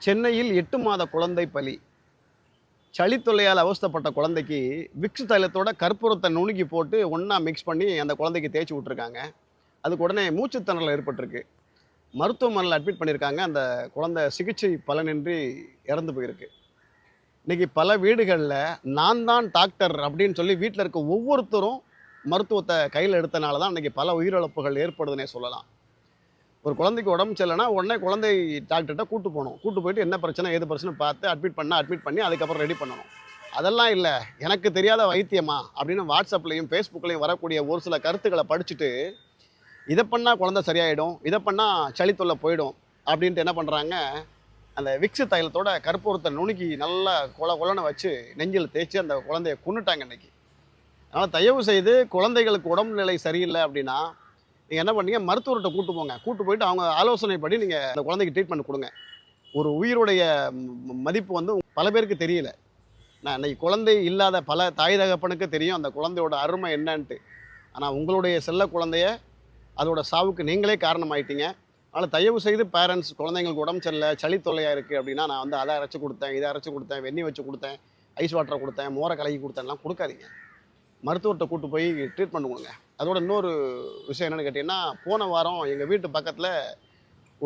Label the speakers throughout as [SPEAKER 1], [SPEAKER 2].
[SPEAKER 1] சென்னையில் 8 மாத குழந்தை பலி. சளி தொல்லையால் அவஸ்தைப்பட்ட குழந்தைக்கு விக்ஸ் தைலத்தோட கற்பூரத்தை நுணுக்கி போட்டு ஒன்றா மிக்ஸ் பண்ணி அந்த குழந்தைக்கு தேய்ச்சி விட்ருக்காங்க. அதுக்கு உடனே மூச்சுத்திணறல் ஏற்பட்டிருக்கு. மருத்துவமனையில் அட்மிட் பண்ணியிருக்காங்க. அந்த குழந்தை சிகிச்சை பலனின்றி இறந்து போயிருக்கு. இன்றைக்கி பல வீடுகளில் நான் தான் டாக்டர் அப்படின்னு சொல்லி வீட்டில் இருக்க ஒவ்வொருத்தரும் மருத்துவத்தை கையில் எடுத்தனால தான் இன்றைக்கி பல உயிரிழப்புகள் ஏற்படுதுன்னே சொல்லலாம். ஒரு குழந்தைக்கு உடம்பு சரியில்லைனா உடனே குழந்தை டாக்டர்கிட்ட கூட்டு போகணும். கூட்டு போயிட்டு என்ன பிரச்சனை ஏது பிரச்சனை பார்த்து அட்மிட் பண்ணி அதுக்கப்புறம் ரெடி பண்ணணும். அதெல்லாம் இல்லை, எனக்கு தெரியாத வைத்தியமா அப்படின்னு வாட்ஸ்அப்லையும் ஃபேஸ்புக்லையும் வரக்கூடிய ஒரு சில கருத்துக்களை படிச்சுட்டு இதை பண்ணால் குழந்தை சரியாயிடும், இதை பண்ணால் சளி தொல்லை போயிடும் அப்படின்ட்டு என்ன பண்ணுறாங்க, அந்த விக்ஸ் தைலத்தோட கற்பூரத்தை நுணுக்கி நல்லா கொலன்னு வச்சு நெஞ்சில் தேய்ச்சி அந்த குழந்தைய கொன்னுட்டாங்க இன்னைக்கு. அதனால் தயவு செய்து குழந்தைகளுக்கு உடம்பு நிலை சரியில்லை அப்படின்னா நீங்கள் என்ன பண்ணீங்க, மருத்துவர்கிட்ட கூட்டு போங்க. கூட்டு போயிட்டு அவங்க ஆலோசனைப்படி நீங்கள் அந்த குழந்தைக்கு ட்ரீட்மெண்ட் கொடுங்க. ஒரு உயிருடைய மதிப்பு வந்து பல பேருக்கு தெரியல. நான் இன்னைக்கு குழந்தை இல்லாத பல தாய் தகப்பனுக்கு தெரியும் அந்த குழந்தையோட அருமை என்னன்ட்டு. ஆனால் உங்களுடைய செல்ல குழந்தைய அதோட சாவுக்கு நீங்களே காரணமாயிட்டீங்க. அதனால் தயவு செய்து பேரண்ட்ஸ் குழந்தைங்களுக்கு உடம்பு சரியில்லை, சளி தொல்லையாக இருக்குது அப்படின்னா நான் வந்து அதை அரைச்சி கொடுத்தேன், இதை அரைச்சி கொடுத்தேன், வெந்நி வச்சு கொடுத்தேன், ஐஸ் வாட்டரை கொடுத்தேன், மோரை கலக்கி கொடுத்தேன்லாம் கொடுக்காதீங்க. மருத்துவர்கிட்ட கூட்டு போய் ட்ரீட்மெண்ட் கொடுங்க. அதோட இன்னொரு விஷயம் என்னென்னு கேட்டிங்கன்னா, போன வாரம் எங்கள் வீட்டு பக்கத்தில்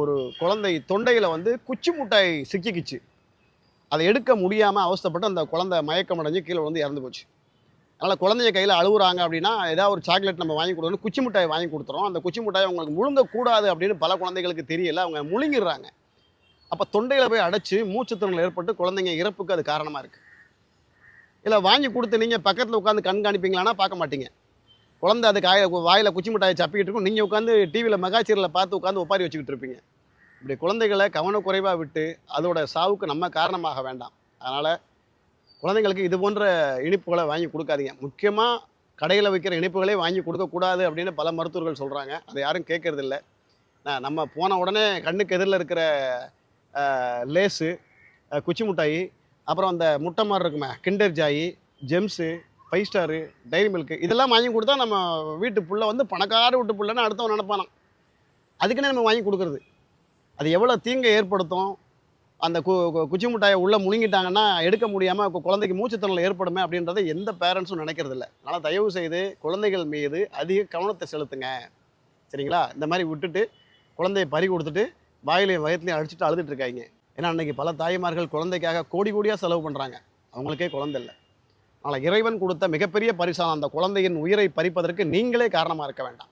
[SPEAKER 1] ஒரு குழந்தை தொண்டையில் வந்து குச்சி முட்டாய் சிக்கிக்கிச்சு. அதை எடுக்க முடியாமல் அவஸ்தைப்பட்டு அந்த குழந்தை மயக்கம் அடைஞ்சு கீழே வந்து இறந்து போச்சு. அதனால் குழந்தைய கையில் அழுகுறாங்க அப்படின்னா ஏதாவது ஒரு சாக்லேட் நம்ம வாங்கி கொடுக்கணும், குச்சி மிட்டாய் வாங்கி கொடுத்துறோம். அந்த குச்சி மிட்டாய் அவங்களுக்கு முழுங்கக்கூடாது அப்படின்னு பல குழந்தைகளுக்கு தெரியல, அவங்க முழுங்கிடுறாங்க. அப்போ தொண்டையில் போய் அடைச்சி மூச்சுத்திணறல் ஏற்பட்டு குழந்தைங்க இறப்புக்கு அது காரணமாக இருக்குது. இல்லை வாங்கி கொடுத்து நீங்கள் பக்கத்தில் உட்காந்து கண்காணிப்பீங்களான்னா பார்க்க மாட்டீங்க. குழந்தை அது வாயில் குச்சி மிட்டாயை சப்பிக்கிட்டு இருக்கும், நீங்கள் உட்காந்து டிவியில் மெகாச்சீரில் பார்த்து உட்காந்து ஒப்பாரி வச்சுக்கிட்டு இருப்பீங்க. இப்படி குழந்தைகளை கவனக்குறைவாக விட்டு அதோட சாவுக்கு நம்ம காரணமாக வேண்டாம். அதனால் குழந்தைங்களுக்கு இது போன்ற இனிப்புகளை வாங்கி கொடுக்காதீங்க. முக்கியமாக கடையில் வைக்கிற இனிப்புகளே வாங்கி கொடுக்கக்கூடாது அப்படின்னு பல மருத்துவர்கள் சொல்கிறாங்க. அதை யாரும் கேட்கறதில்ல. நம்ம போன உடனே கண்ணுக்கு எதிரில் இருக்கிற லேஸு, குச்சி மிட்டாய், அப்புறம் அந்த முட்டை மாதிரி இருக்குமே Kinder Joy, Gems, 5 star, Dairy Milk இதெல்லாம் வாங்கி கொடுத்தா நம்ம வீட்டு புள்ள வந்து பணக்கார வீட்டு புள்ளன்னு அடுத்தவன் நினைப்பானான். அதுக்குன்னே நம்ம வாங்கி கொடுக்குறது அது எவ்வளோ தீங்கை ஏற்படுத்தும். அந்த குச்சி மிட்டாயை உள்ளே முழுங்கிட்டாங்கன்னா எடுக்க முடியாமல் குழந்தைக்கு மூச்சுத்திணறல் ஏற்படுமே அப்படின்றத எந்த பேரண்ட்ஸும் நினைக்கிறதில்ல. அதனால் தயவு செய்து குழந்தைகள் மீது அதிக கவனத்தை செலுத்துங்க, சரிங்களா? இந்த மாதிரி விட்டுட்டு குழந்தைய பறி கொடுத்துட்டு வாயிலையும் வயத்துலையும் அடிச்சுட்டு அழுதுட்டு இருக்காங்க. ஏன்னா அன்றைக்கி பல தாய்மார்கள் குழந்தைக்காக கோடி கோடியாக செலவு பண்ணுறாங்க, அவங்களுக்கே குழந்தை இல்லை. அதனால் இறைவன் கொடுத்த மிகப்பெரிய பரிசான அந்த குழந்தையின் உயிரை பறிப்பதற்கு நீங்களே காரணமாக இருக்க வேண்டாம்.